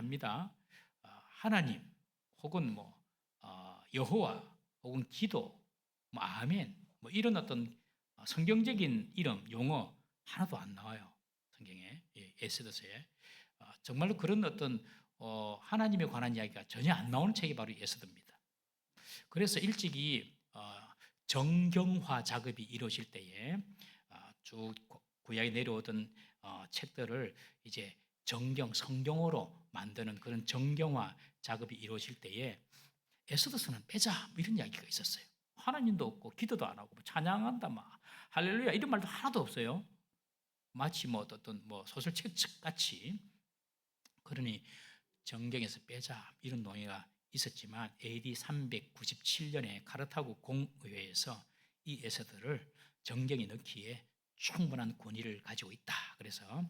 합니다. 하나님 혹은 여호와 혹은 기도, 아멘 이런 어떤 성경적인 이름, 용어 하나도 안 나와요. 성경에, 에스더서에. 정말로 그런 어떤 하나님에 관한 이야기가 전혀 안 나오는 책이 바로 에스더입니다. 그래서 일찍이 정경화 작업이 이루어질 때에 쭉 구약에 내려오던 책들을 이제 성경으로 만드는 그런 정경화 작업이 이루어질 때에 에스더서는 빼자 이런 이야기가 있었어요. 하나님도 없고 기도도 안 하고 찬양한다 할렐루야 이런 말도 하나도 없어요. 마치 어떤 소설책 같이. 그러니 정경에서 빼자 이런 논의가 있었지만 AD 397년에 카르타고 공의회에서 이 에스더를 정경에 넣기에 충분한 권위를 가지고 있다. 그래서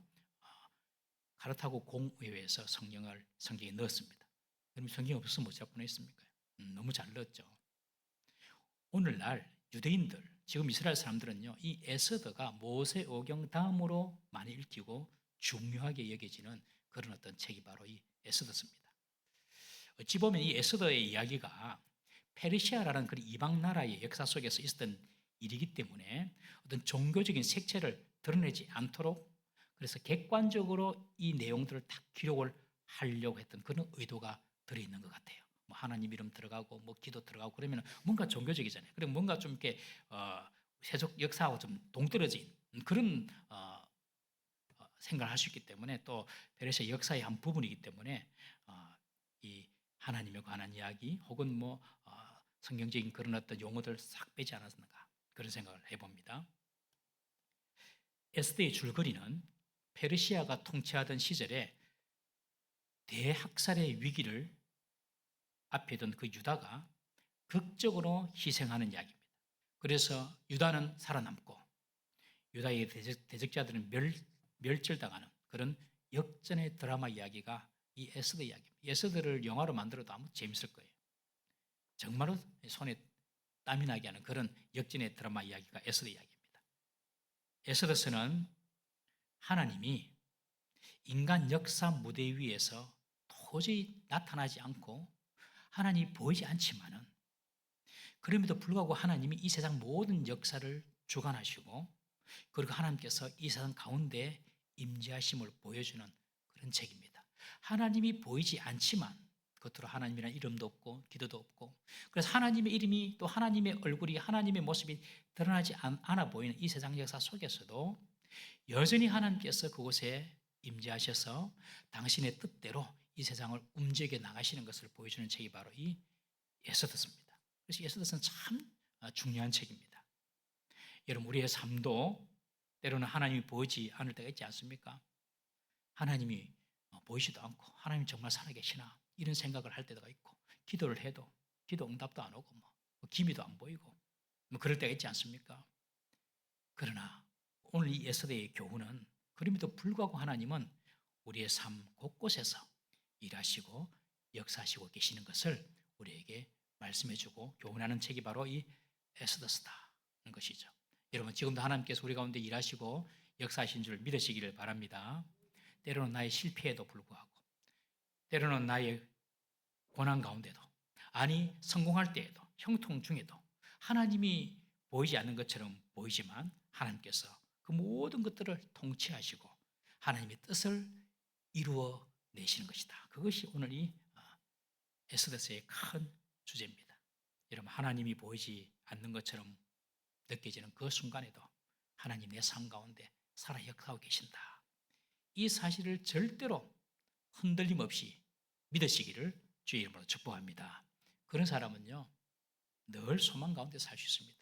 카르타고 공의회에서 성경에 넣었습니다. 그럼 성경이 없으면 어찌할 뻔했습니까? 너무 잘 넣었죠. 오늘날 유대인들, 지금 이스라엘 사람들은요, 이 에스더가 모세오경 다음으로 많이 읽히고 중요하게 여겨지는 그런 어떤 책이 바로 이 에스더서입니다. 어찌 보면 이 에스더의 이야기가 페르시아라는 그런 이방 나라의 역사 속에서 있었던 일이기 때문에 어떤 종교적인 색채를 드러내지 않도록, 그래서 객관적으로 이 내용들을 다 기록을 하려고 했던 그런 의도가 들어있는 것 같아요. 하나님 이름 들어가고 기도 들어가고 그러면 뭔가 종교적이잖아요. 그리고 뭔가 좀 이렇게 세속 역사하고 좀 동떨어진 그런 생각을 할 수 있기 때문에, 또 페르시아 역사의 한 부분이기 때문에 이 하나님에 관한 이야기 혹은 성경적인 그런 어떤 용어들을 싹 빼지 않았는가, 그런 생각을 해봅니다. 에스더의 줄거리는 페르시아가 통치하던 시절에 대학살의 위기를 앞에 둔 그 유다가 극적으로 희생하는 이야기입니다. 그래서 유다는 살아남고 유다의 대적자들은 멸절당하는 그런 역전의 드라마 이야기가 이 에스더 이야기입니다. 에스더를 영화로 만들어도 아무 재밌을 거예요. 정말로 손에 땀이 나게 하는 그런 역전의 드라마 이야기가 에스더 이야기입니다. 에스더서는 하나님이 인간 역사 무대 위에서 도저히 나타나지 않고 하나님이 보이지 않지만은, 그럼에도 불구하고 하나님이 이 세상 모든 역사를 주관하시고, 그리고 하나님께서 이 세상 가운데 임재하심을 보여주는 그런 책입니다. 하나님이 보이지 않지만, 겉으로 하나님이라는 이름도 없고 기도도 없고, 그래서 하나님의 이름이, 또 하나님의 얼굴이, 하나님의 모습이 드러나지 않아 보이는 이 세상 역사 속에서도 여전히 하나님께서 그곳에 임재하셔서 당신의 뜻대로 이 세상을 움직여 나가시는 것을 보여주는 책이 바로 이 에스더서입니다. 그래서 에스더서는 참 중요한 책입니다. 여러분, 우리의 삶도 때로는 하나님이 보이지 않을 때가 있지 않습니까? 하나님이 보이지도 않고 하나님 정말 살아계시나 이런 생각을 할 때가 있고, 기도를 해도 기도 응답도 안 오고 기미도 안 보이고 그럴 때가 있지 않습니까? 그러나 오늘 이 에스더의 교훈은, 그럼에도 불구하고 하나님은 우리의 삶 곳곳에서 일하시고 역사하시고 계시는 것을 우리에게 말씀해주고 교훈하는 책이 바로 이 에스더스다는 것이죠. 여러분, 지금도 하나님께서 우리 가운데 일하시고 역사하신 줄 믿으시기를 바랍니다. 때로는 나의 실패에도 불구하고, 때로는 나의 고난 가운데도, 아니 성공할 때에도, 형통 중에도 하나님이 보이지 않는 것처럼 보이지만 하나님께서 그 모든 것들을 통치하시고 하나님의 뜻을 이루어 내시는 것이다. 그것이 오늘 이 에스더서의 큰 주제입니다. 여러분, 하나님이 보이지 않는 것처럼 느껴지는 그 순간에도 하나님 내 삶 가운데 살아 역사하고 계신다. 이 사실을 절대로 흔들림 없이 믿으시기를 주의 이름으로 축복합니다. 그런 사람은요, 늘 소망 가운데 살 수 있습니다.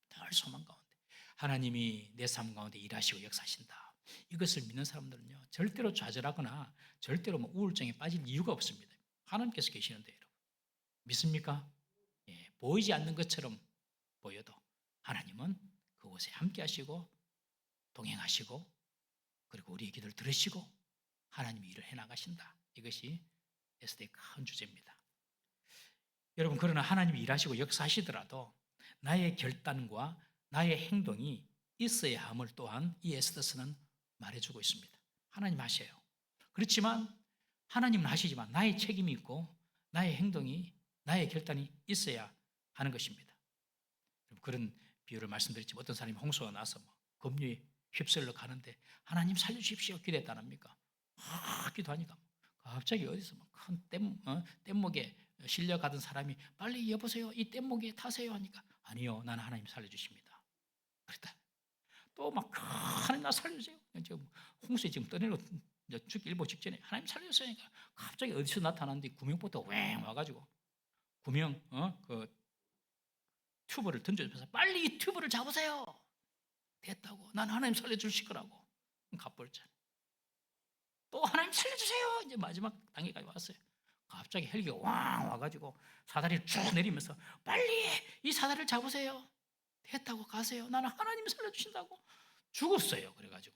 늘 소망 가운데. 하나님이 내 삶 가운데 일하시고 역사하신다. 이것을 믿는 사람들은요, 절대로 좌절하거나 절대로 우울증에 빠질 이유가 없습니다. 하나님께서 계시는데, 여러분. 믿습니까? 예, 보이지 않는 것처럼 보여도 하나님은 그곳에 함께 하시고 동행하시고, 그리고 우리의 기도를 들으시고 하나님이 일을 해나가신다. 이것이 에스더의 큰 주제입니다. 여러분, 그러나 하나님이 일하시고 역사하시더라도 나의 결단과 나의 행동이 있어야 함을 또한 이 에스더서는 말해주고 있습니다. 하나님 하셔요. 그렇지만 하나님은 하시지만 나의 책임이 있고 나의 행동이, 나의 결단이 있어야 하는 것입니다. 그런 비유를 말씀드렸지만 어떤 사람이 홍수가 나서 급류에 휩쓸려 가는데 하나님 살려주십시오 기도했다 안 합니까? 기도하니까 갑자기 어디서 큰 뗏목에 실려가던 사람이 빨리 여보세요 이 뗏목에 타세요 하니까 아니요 나는 하나님 살려주십니다. 그랬다. 또 막 하나님 나 살려주세요. 지금 홍수에 지금 떠내려 죽기 일보 직전에 하나님 살려주세요 하니까 갑자기 어디서 나타났는데 구명보트 왱 와가지고 구명 그 튜브를 던져주면서 빨리 이 튜브를 잡으세요. 됐다고. 난 하나님 살려주실 거라고. 갚벌잖아요. 또 하나님 살려주세요. 이제 마지막 단계까지 왔어요. 갑자기 헬기가 왕 와가지고 사다리를 쭉 내리면서 빨리 이 사다리를 잡으세요. 됐다고 가세요. 나는 하나님 살려주신다고. 죽었어요. 그래가지고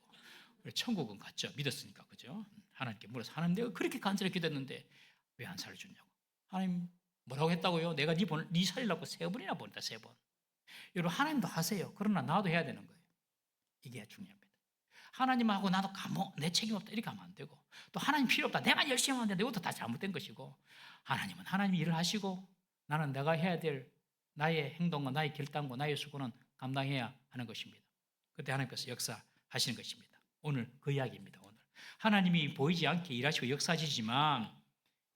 천국은 갔죠. 믿었으니까 그죠? 하나님께 물어서 하나님 내가 그렇게 간절히 기도했는데 왜 안 살려주냐고. 하나님 뭐라고 했다고요? 내가 네 살리려고 3번이나 보냈다 3번. 여러분 하나님도 하세요. 그러나 나도 해야 되는 거예요. 이게 중요합니다. 하나님하고 나도 내 책임 없다 이렇게 하면 안 되고 또 하나님 필요 없다 내가 열심히 하는데 내것도 다 잘못된 것이고 하나님은 하나님 일을 하시고 나는 내가 해야 될 나의 행동과 나의 결단과 나의 수고는 감당해야 하는 것입니다. 그때 하나님께서 역사하시는 것입니다. 오늘 그 이야기입니다. 오늘 하나님이 보이지 않게 일하시고 역사하시지만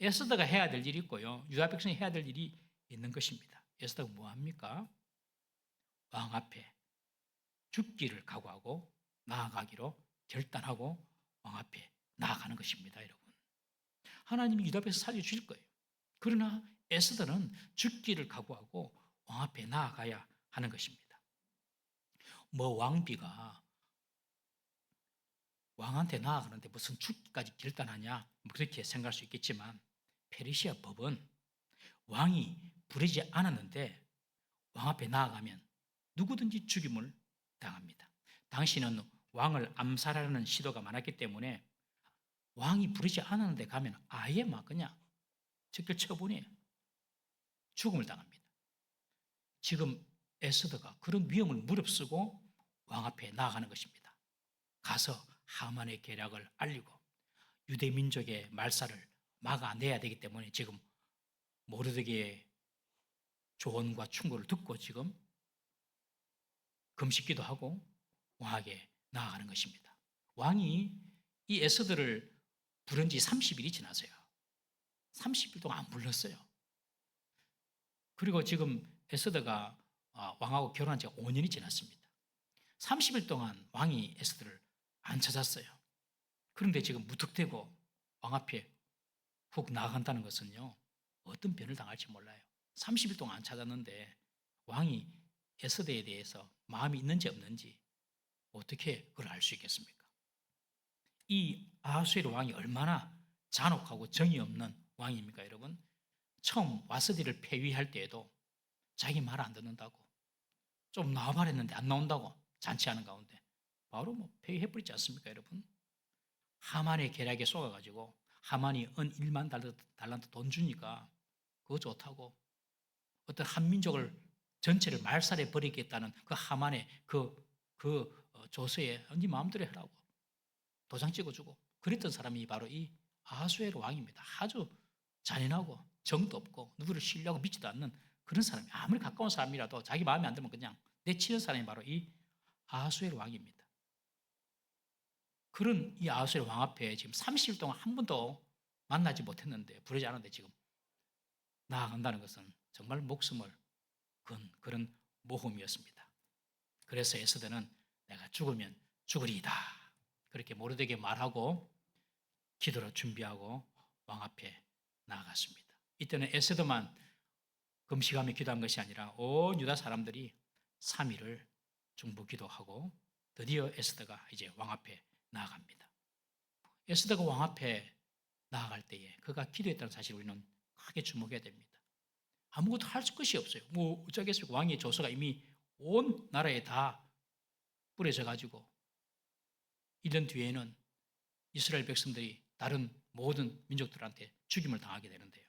에스더가 해야 될 일이 있고요 유다 백성이 해야 될 일이 있는 것입니다. 에스더가 뭐합니까? 왕 앞에 죽기를 각오하고 나아가기로 결단하고 왕 앞에 나아가는 것입니다. 여러분 하나님이 유다 백성 살려주실 거예요. 그러나 에스더는 죽기를 각오하고 왕 앞에 나아가야 하는 것입니다. 왕비가 왕한테 나아가는데 무슨 죽기까지 결단하냐 그렇게 생각할 수 있겠지만 페르시아 법은 왕이 부르지 않았는데 왕 앞에 나아가면 누구든지 죽임을 당합니다. 당시는 왕을 암살하려는 시도가 많았기 때문에 왕이 부르지 않았는데 가면 아예 막 그냥 즉결 처분이에요. 죽음을 당합니다. 지금 에스더가 그런 위험을 무릅쓰고 왕 앞에 나아가는 것입니다. 가서 하만의 계략을 알리고 유대 민족의 말살을 막아내야 되기 때문에 지금 모르드게의 조언과 충고를 듣고 지금 금식기도 하고 왕에게 나아가는 것입니다. 왕이 이 에스더를 부른 지 30일이 지났어요. 30일 동안 안 불렀어요. 그리고 지금 에스더가 왕하고 결혼한 지가 5년이 지났습니다. 30일 동안 왕이 에스더를 안 찾았어요. 그런데 지금 무턱대고 왕 앞에 훅 나아간다는 것은요 어떤 변을 당할지 몰라요. 30일 동안 안 찾았는데 왕이 에스더에 대해서 마음이 있는지 없는지 어떻게 그걸 알 수 있겠습니까? 이 아하수에로 왕이 얼마나 잔혹하고 정의 없는 왕입니까 여러분? 처음 와스디를 폐위할 때에도 자기 말 안 듣는다고 좀 나와봐 했는데 안 나온다고 잔치하는 가운데 바로 폐위해버리지 않습니까 여러분? 하만의 계략에 속아가지고 하만이 은 1만 달란트 돈 주니까 그거 좋다고 어떤 한민족을 전체를 말살해 버리겠다는 그 하만의 조서에 네 마음대로 해라고 도장 찍어주고 그랬던 사람이 바로 이 아하수에로 왕입니다. 아주 잔인하고 정도 없고 누구를 신뢰하고 믿지도 않는 그런 사람이 아무리 가까운 사람이라도 자기 마음에 안 들면 그냥 내치는 사람이 바로 이 아하수에로 왕입니다. 그런 이 아하수에로 왕 앞에 지금 30일 동안 한 번도 만나지 못했는데 부르지 않았는데 지금 나아간다는 것은 정말 목숨을 건 그런 모험이었습니다. 그래서 에스더는 내가 죽으면 죽으리이다 그렇게 모르드게에게 말하고 기도로 준비하고 왕 앞에 나아갔습니다. 이때는 에스더만 금식하며 기도한 것이 아니라 온 유다 사람들이 3일을 중보 기도하고 드디어 에스더가 이제 왕 앞에 나아갑니다. 에스더가 왕 앞에 나아갈 때에 그가 기도했다는 사실을 우리는 크게 주목해야 됩니다. 아무것도 할 것이 없어요. 어쩌겠습니까? 왕의 조서가 이미 온 나라에 다 뿌려져 가지고 이런 뒤에는 이스라엘 백성들이 다른 모든 민족들한테 죽임을 당하게 되는데요.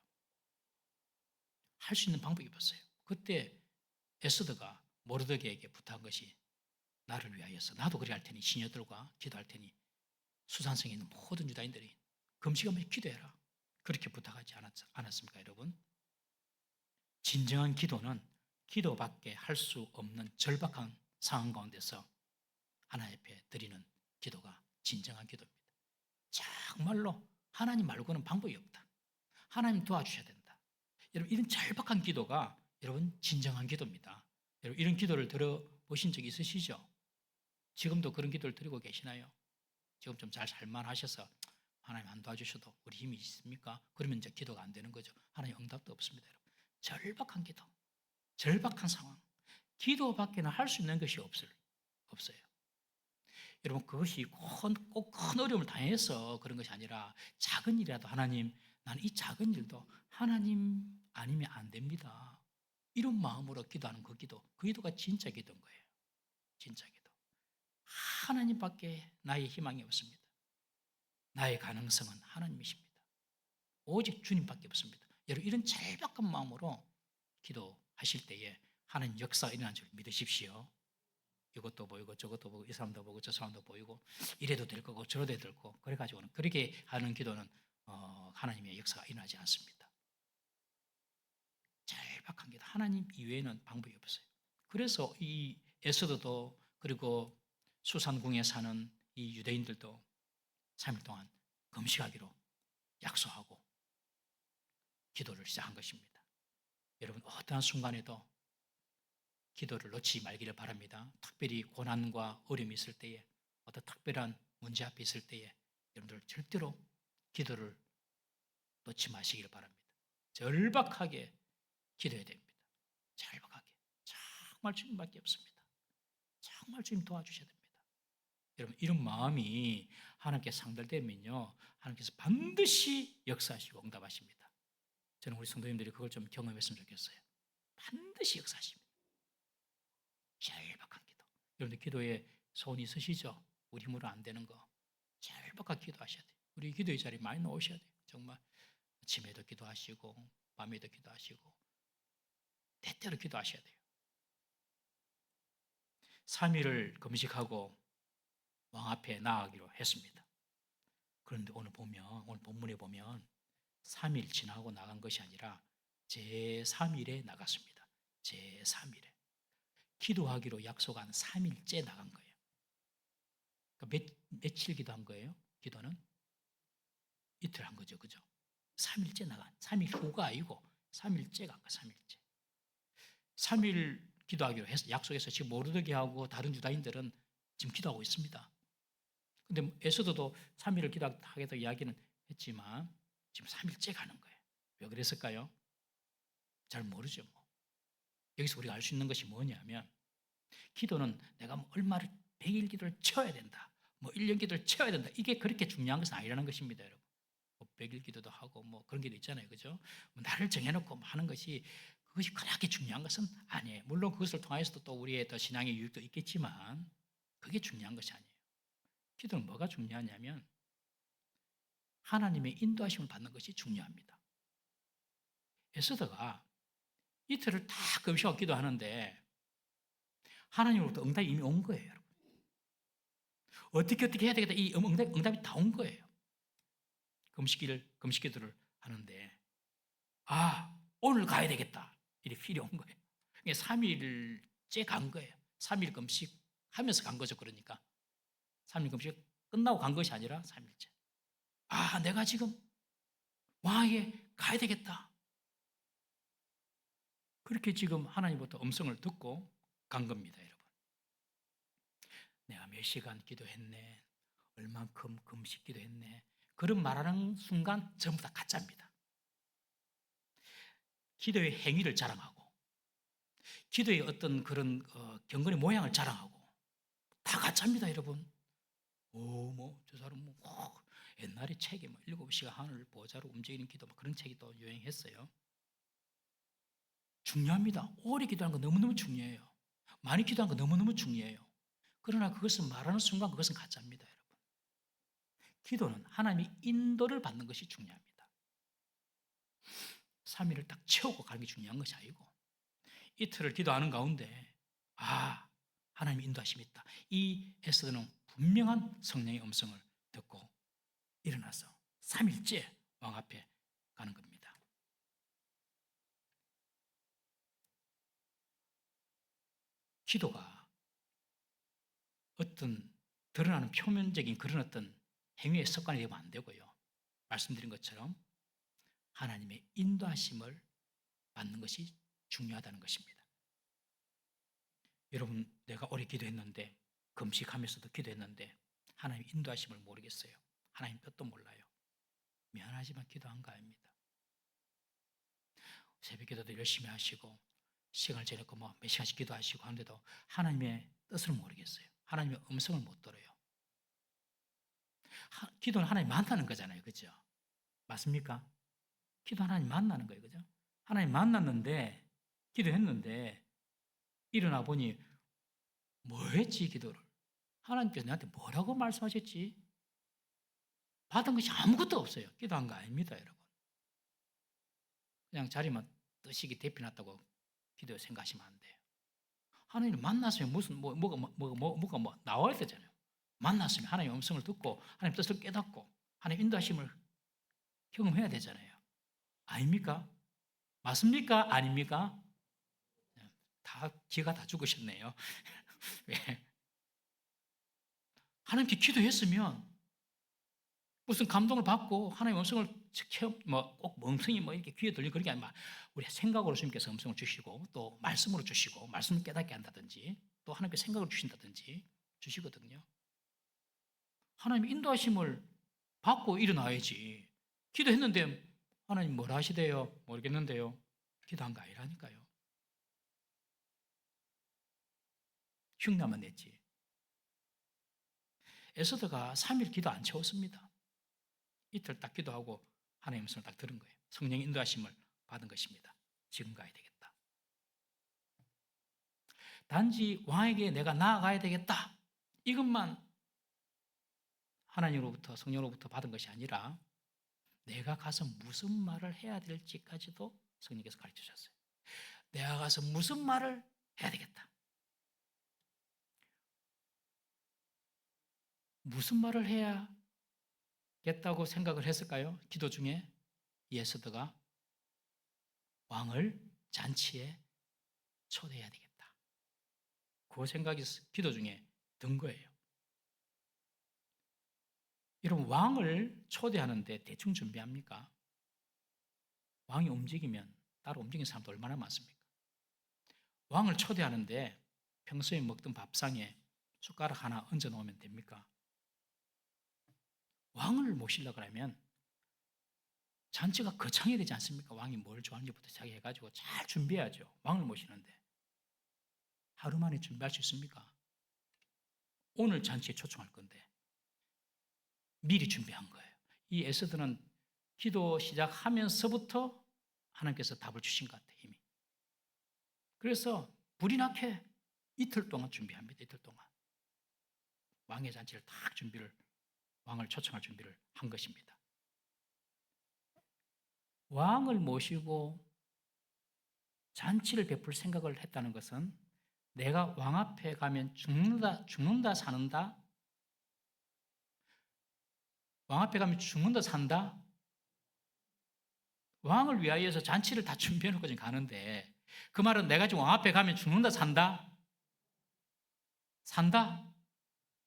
할 수 있는 방법이 없었어요. 그때 에스더가 모르드게에게 부탁한 것이 나를 위하여서 나도 그리 할 테니 시녀들과 기도할 테니 수산성에 있는 모든 유다인들이 금식하며 기도해라. 그렇게 부탁하지 않았습니까, 여러분? 진정한 기도는 기도밖에 할 수 없는 절박한 상황 가운데서 하나님 앞에 드리는 기도가 진정한 기도입니다. 정말로 하나님 말고는 방법이 없다. 하나님 도와주셔야 된다. 여러분, 이런 절박한 기도가 여러분 진정한 기도입니다. 여러분, 이런 기도를 들어보신 적 있으시죠? 지금도 그런 기도를 드리고 계시나요? 지금 좀 잘 살만하셔서 하나님 안 도와주셔도 우리 힘이 있습니까? 그러면 이제 기도가 안 되는 거죠. 하나님 응답도 없습니다, 여러분. 절박한 기도, 절박한 상황, 기도밖에는 할 수 있는 것이 없어요. 여러분, 그것이 꼭 큰 어려움을 당해서 그런 것이 아니라 작은 일이라도 하나님, 나는 이 작은 일도 하나님 아니면 안 됩니다. 이런 마음으로 기도하는 그 기도가 진짜 기도인 거예요. 진짜 기도. 하나님밖에 나의 희망이 없습니다. 나의 가능성은 하나님이십니다. 오직 주님밖에 없습니다. 여러분, 이런 절박한 마음으로 기도하실 때에 하나님 역사가 일어난 줄 믿으십시오. 이것도 보이고 저것도 보고 이 사람도 보고 저 사람도 보이고 이래도 될 거고 저래도 될 거고 그래가지고는 그렇게 하는 기도는 하나님의 역사가 일어나지 않습니다. 절박한 기도, 하나님 이외에는 방법이 없어요. 그래서 이 에스더도 그리고 수산궁에 사는 이 유대인들도 3일 동안 금식하기로 약속하고 기도를 시작한 것입니다. 여러분, 어떠한 순간에도 기도를 놓치지 말기를 바랍니다. 특별히 고난과 어려움이 있을 때에, 어떤 특별한 문제 앞에 있을 때에 여러분들 절대로 기도를 놓지 마시기를 바랍니다. 절박하게 기도해야 됩니다. 절박하게. 정말 주님밖에 없습니다. 정말 주님 도와주셔야 됩니다. 여러분, 이런 마음이 하나님께 상달되면요, 하나님께서 반드시 역사하시고 응답하십니다. 저는 우리 성도님들이 그걸 좀 경험했으면 좋겠어요. 반드시 역사하십니다. 절박한 기도. 여러분들 기도에 소원이 있으시죠? 우리 힘으로 안 되는 거 절박하게 기도하셔야 돼요. 우리 기도의 자리에 많이 나오셔야 돼요. 정말 아침에도 기도하시고 밤에도 기도하시고 때때로 기도하셔야 돼요. 3일을 금식하고 왕 앞에 나아가기로 했습니다. 그런데 오늘 본문에 보면 3일 지나고 나간 것이 아니라 제3일에 나갔습니다. 제3일에. 기도하기로 약속한 3일째 나간 거예요. 그러니까 며칠 기도한 거예요? 기도는? 이틀 한 거죠. 그죠? 3일째 나간, 3일 후가 아니고 3일째 간 거예요. 3일째. 3일 기도하기로 해서 약속해서 지금 모르드게하고 다른 유다인들은 지금 기도하고 있습니다. 근데 에스더도 3일을 기도하겠다고 이야기는 했지만 지금 3일째 가는 거예요. 왜 그랬을까요? 잘 모르죠. 뭐. 여기서 우리가 알 수 있는 것이 뭐냐면 기도는 내가 뭐 얼마를 100일 기도를 쳐야 된다. 뭐 1년 기도를 쳐야 된다. 이게 그렇게 중요한 것은 아니라는 것입니다, 여러분. 뭐 100일 기도도 하고 뭐 그런 게 있잖아요. 그죠? 뭐 나를 정해놓고 하는 것이 그것이 그렇게 중요한 것은 아니에요. 물론 그것을 통해서도 또 우리의 더 신앙의 유익도 있겠지만 그게 중요한 것이 아니에요. 기도는 뭐가 중요하냐면 하나님의 인도하심을 받는 것이 중요합니다. 에스더가 이틀을 다 금식하고 기도하는데 하나님으로부터 응답이 이미 온 거예요, 여러분. 어떻게 해야 되겠다. 이 응답이 다 온 거예요. 금식 기도를 하는데 오늘 가야 되겠다. 이렇게 필요 온 거예요. 3일째 간 거예요. 3일 금식하면서 간 거죠. 그러니까 3일 금식 끝나고 간 것이 아니라 3일째. 내가 지금 왕에게 가야 되겠다. 그렇게 지금 하나님부터 음성을 듣고 간 겁니다, 여러분. 내가 몇 시간 기도했네. 얼만큼 금식 기도했네. 그런 말하는 순간 전부 다 가짜입니다. 기도의 행위를 자랑하고 기도의 어떤 그런 경건의 모양을 자랑하고 다 가짜입니다, 여러분. 저 사람 옛날에 책에 7시간 하늘 보좌로 움직이는 기도 그런 책이 또 유행했어요. 중요합니다. 오래 기도하는 거 너무너무 중요해요. 많이 기도하는 거 너무너무 중요해요. 그러나 그것을 말하는 순간 그것은 가짜입니다, 여러분. 기도는 하나님의 인도를 받는 것이 중요합니다. 3일을 딱 채우고 가는 게 중요한 것이 아니고 이틀을 기도하는 가운데 하나님의 인도하심이 있다. 이 에스더는 분명한 성령의 음성을 듣고 일어나서 3일째 왕 앞에 기도가 어떤 드러나는 표면적인 그런 어떤 행위의 습관이 되면 안 되고요. 말씀드린 것처럼 하나님의 인도하심을 받는 것이 중요하다는 것입니다. 여러분, 내가 오래 기도했는데, 금식하면서도 기도했는데 하나님의 인도하심을 모르겠어요. 하나님 뜻도 몰라요. 미안하지만 기도한 거 아닙니다. 새벽 기도도 열심히 하시고 시간을 지내고 몇 시간씩 기도하시고 하는데도 하나님의 뜻을 모르겠어요. 하나님의 음성을 못 들어요. 기도는 하나님 만나는 거잖아요. 그죠? 맞습니까? 기도 하나님 만나는 거예요. 그죠? 하나님 만났는데, 기도했는데, 일어나 보니, 뭐 했지, 기도를? 하나님께서 나한테 뭐라고 말씀하셨지? 받은 것이 아무것도 없어요. 기도한 거 아닙니다, 여러분. 그냥 자리만 뜨시기 대피났다고 기도 생각하시면 안 돼요. 하나님을 만났으면 무슨, 뭐가 나와야 되잖아요. 만났으면 하나님의 음성을 듣고, 하나님 뜻을 깨닫고, 하나님 인도하심을 경험해야 되잖아요. 아닙니까? 맞습니까? 아닙니까? 다 기가 다 죽으셨네요. 왜? 하나님께 기도했으면 무슨 감동을 받고 하나님의 음성을 꼭 음성이 이렇게 귀에 들리고 그런 게 아니라 우리 생각으로 주님께서 음성을 주시고 또 말씀으로 주시고 말씀을 깨닫게 한다든지 또 하나님께 생각을 주신다든지 주시거든요. 하나님의 인도하심을 받고 일어나야지. 기도했는데 하나님 뭐라 하시대요? 모르겠는데요. 기도한 거 아니라니까요. 흉내만 냈지. 에스더가 3일 기도 안 채웠습니다. 이틀 딱 기도하고 하나님의 음성을 딱 들은 거예요. 성령의 인도하심을 받은 것입니다. 지금 가야 되겠다. 단지 왕에게 내가 나아가야 되겠다. 이것만 하나님으로부터 성령으로부터 받은 것이 아니라 내가 가서 무슨 말을 해야 될지까지도 성령께서 가르쳐 주셨어요. 내가 가서 무슨 말을 해야 되겠다. 무슨 말을 해야겠다고 생각을 했을까요? 기도 중에 에스더가 왕을 잔치에 초대해야 되겠다. 그 생각이 기도 중에 든 거예요. 여러분, 왕을 초대하는데 대충 준비합니까? 왕이 움직이면 따로 움직이는 사람도 얼마나 많습니까? 왕을 초대하는데 평소에 먹던 밥상에 숟가락 하나 얹어 놓으면 됩니까? 왕을 모시려고 하면 잔치가 거창해야 되지 않습니까? 왕이 뭘 좋아하는지부터 시작해가지고 잘 준비해야죠. 왕을 모시는데 하루 만에 준비할 수 있습니까? 오늘 잔치에 초청할 건데 미리 준비한 거예요. 이 에스더는 기도 시작하면서부터 하나님께서 답을 주신 것 같아요. 이미. 그래서 불이 나게 이틀 동안 준비합니다. 이틀 동안 왕의 잔치를 딱 왕을 초청할 준비를 한 것입니다. 왕을 모시고 잔치를 베풀 생각을 했다는 것은 내가 왕 앞에 가면 죽는다 사는다? 왕 앞에 가면 죽는다 산다? 왕을 위하여서 잔치를 다 준비해놓고 지금 가는데 그 말은 내가 지금 왕 앞에 가면 죽는다 산다? 산다?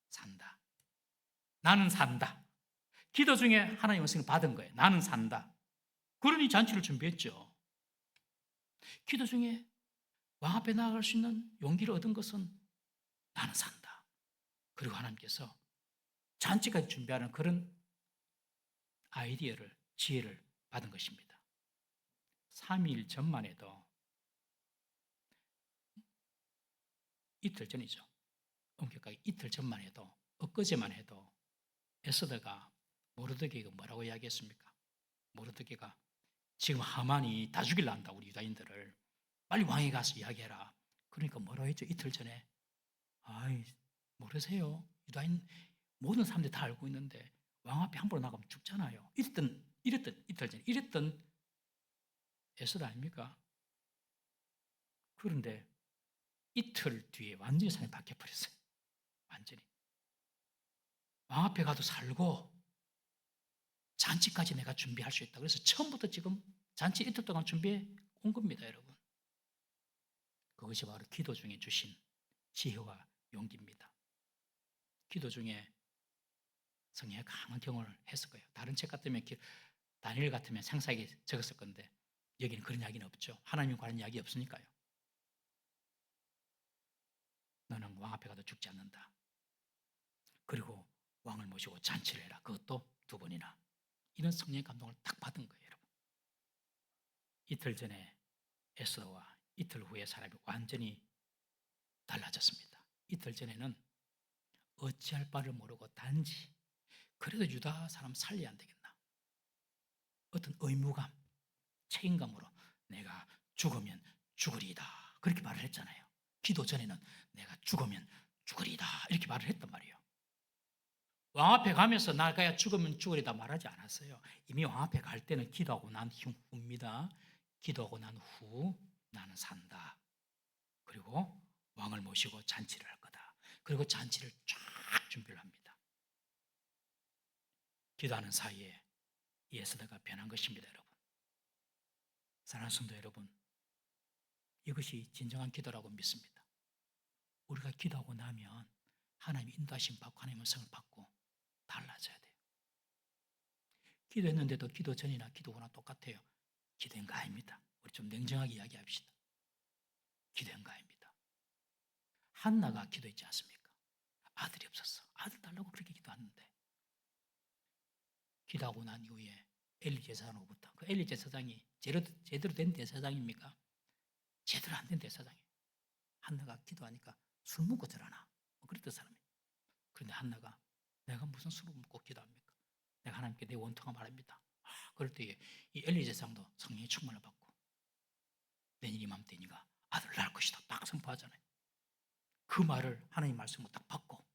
산다. 나는 산다. 기도 중에 하나님의 말씀을 받은 거예요. 나는 산다. 그러니 잔치를 준비했죠. 기도 중에 왕 앞에 나아갈 수 있는 용기를 얻은 것은 나는 산다. 그리고 하나님께서 잔치까지 준비하는 그런 아이디어를, 지혜를 받은 것입니다. 3일 전만 해도 이틀 전이죠. 엄격하게 이틀 전만 해도 엊그제만 해도 에스더가 모르드게가 뭐라고 이야기했습니까? 모르드게가 지금 하만이 다 죽일란다 우리 유다인들을 빨리 왕에 가서 이야기해라. 그러니까 뭐라고 했죠? 이틀 전에 아이 모르세요? 유다인 모든 사람들이 다 알고 있는데 왕 앞에 함부로 나가면 죽잖아요. 이랬던 이틀 전에 이랬던 에스더 아닙니까? 그런데 이틀 뒤에 완전히 삶이 바뀌어버렸어요. 완전히 왕 앞에 가도 살고 잔치까지 내가 준비할 수 있다. 그래서 처음부터 지금 잔치 이틀 동안 준비해 온 겁니다, 여러분. 그것이 바로 기도 중에 주신 지혜와 용기입니다. 기도 중에 성령의 강한 경험을 했을 거예요. 다른 책 같으면 다니엘 같으면 상세하게 적었을 건데 여기는 그런 이야기는 없죠. 하나님에 관한 이야기 없으니까요. 너는 왕 앞에 가도 죽지 않는다. 그리고 왕을 모시고 잔치를 해라. 그것도 2번이나. 이런 성령의 감동을 딱 받은 거예요, 여러분. 이틀 전에 에스더와 이틀 후에 사람이 완전히 달라졌습니다. 이틀 전에는 어찌할 바를 모르고 단지 그래도 유다 사람 살려야 안 되겠나. 어떤 의무감, 책임감으로 내가 죽으면 죽으리이다. 그렇게 말을 했잖아요. 기도 전에는 내가 죽으면 죽으리이다. 이렇게 말을 했단 말이에요. 왕 앞에 가면서 나가 죽으면 죽으리다 말하지 않았어요. 이미 왕 앞에 갈 때는 기도하고 난 후입니다. 기도하고 난 후 나는 산다. 그리고 왕을 모시고 잔치를 할 거다. 그리고 잔치를 쫙 준비를 합니다. 기도하는 사이에 이 에스더가 변한 것입니다, 여러분. 사랑하는 성도 여러분, 이것이 진정한 기도라고 믿습니다. 우리가 기도하고 나면 하나님의 인도하심 받고 하나님의 음성을 받고 달라져야 돼요. 기도했는데도 기도 전이나 기도 후나 똑같아요. 기도인가 아닙니다. 우리 좀 냉정하게 이야기합시다. 기도인가 아닙니다. 한나가 기도했지 않습니까? 아들이 없었어. 아들 달라고 그렇게 기도하는데 기도하고 난 이후에 엘리 제사장으로부터, 그 엘리 제사장이 제대로 된 대사장입니까? 제대로 안 된 대사장이에요. 한나가 기도하니까 술 먹고 절하나? 그랬던 사람이에요. 그런데 한나가 내가 무슨 술을 먹고 기도합니까? 내가 하나님께 내 원통함 말합니다. 그럴 때에 이 엘리 제사장도 성령의 충만을 받고 내일 이맘때 니가 아들을 낳을 것이다 딱 선포하잖아요. 그 말을 하나님 말씀으로 딱 받고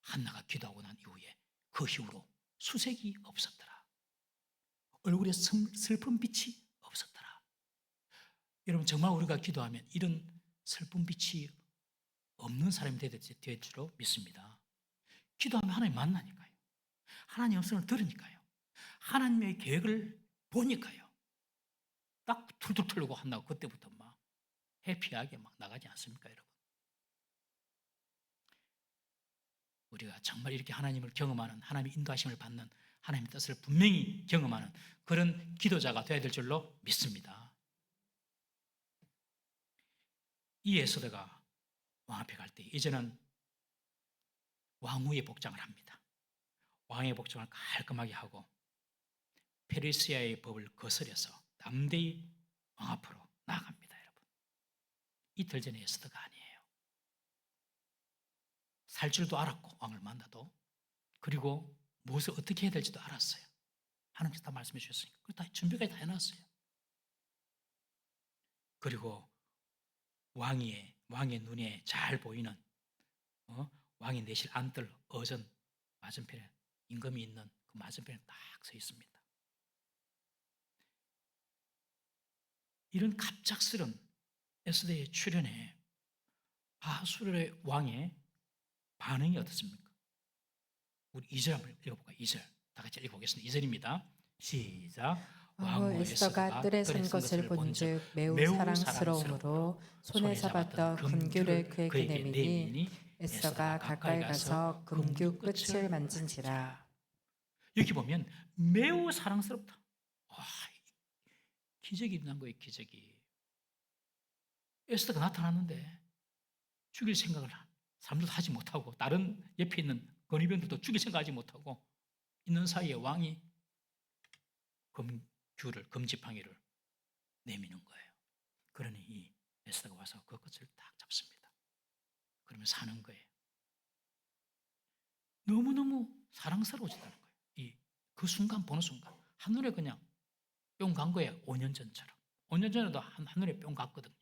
한나가 기도하고 난 이후에 그 이후로 수색이 없었더라. 얼굴에 슬픈 빛이 없었더라. 여러분 정말 우리가 기도하면 이런 슬픈 빛이 없는 사람이 될 줄로 믿습니다. 기도하면 하나님 만나니까요. 하나님의 음성을 들으니까요. 하나님의 계획을 보니까요. 딱 툴툴 털고 한다고 그때부터 막 해피하게 막 나가지 않습니까, 여러분? 우리가 정말 이렇게 하나님을 경험하는, 하나님의 인도하심을 받는, 하나님의 뜻을 분명히 경험하는 그런 기도자가 되어야 될 줄로 믿습니다. 이 에스더가 왕 앞에 갈 때 이제는 왕후의 복장을 합니다. 왕의 복장을 깔끔하게 하고 페르시아의 법을 거스려서 담대히 왕 앞으로 나아갑니다, 여러분. 이틀 전에 에스더가 아니에요. 살 줄도 알았고 왕을 만나도, 그리고 무엇을 어떻게 해야 될지도 알았어요. 하나님께서 다 말씀해 주셨으니까 다 준비까지 다 해놨어요. 그리고 왕의 눈에 잘 보이는 왕이 내실 안뜰 어전 맞은편에 임금이 있는 그 맞은편에 딱 서 있습니다. 이런 갑작스런 에스더의 출현에 아수르의 왕의 반응이 어떻습니까? 우리 2절 한번 읽어볼까요? 2절 다 같이 읽어보겠습니다. 2절입니다. 시작. 왕후 에스더가 뜰에 선 것을 본즉 매우 사랑스러움으로 손에 잡았던 금규를 그에게 내미니 에스더가 가까이 가서 금규 끝을 만진지라. 여기 보면 매우 사랑스럽다. 와, 기적이 일어난 거예요. 기적이. 에스더가 나타났는데 죽일 생각을 사람들도 하지 못하고 다른 옆에 있는 건의병들도 죽일 생각하지 못하고 있는 사이에 왕이 금지팡이를 내미는 거예요. 그러니 이 에스더가 와서 그 끝을 딱 잡습니다. 그러면 사는 거예요. 너무너무 사랑스러워진다는 거예요. 그 순간 보는 순간 한눈에 그냥 뿅 간 거예요. 5년 전처럼. 5년 전에도 한눈에 뿅 갔거든요.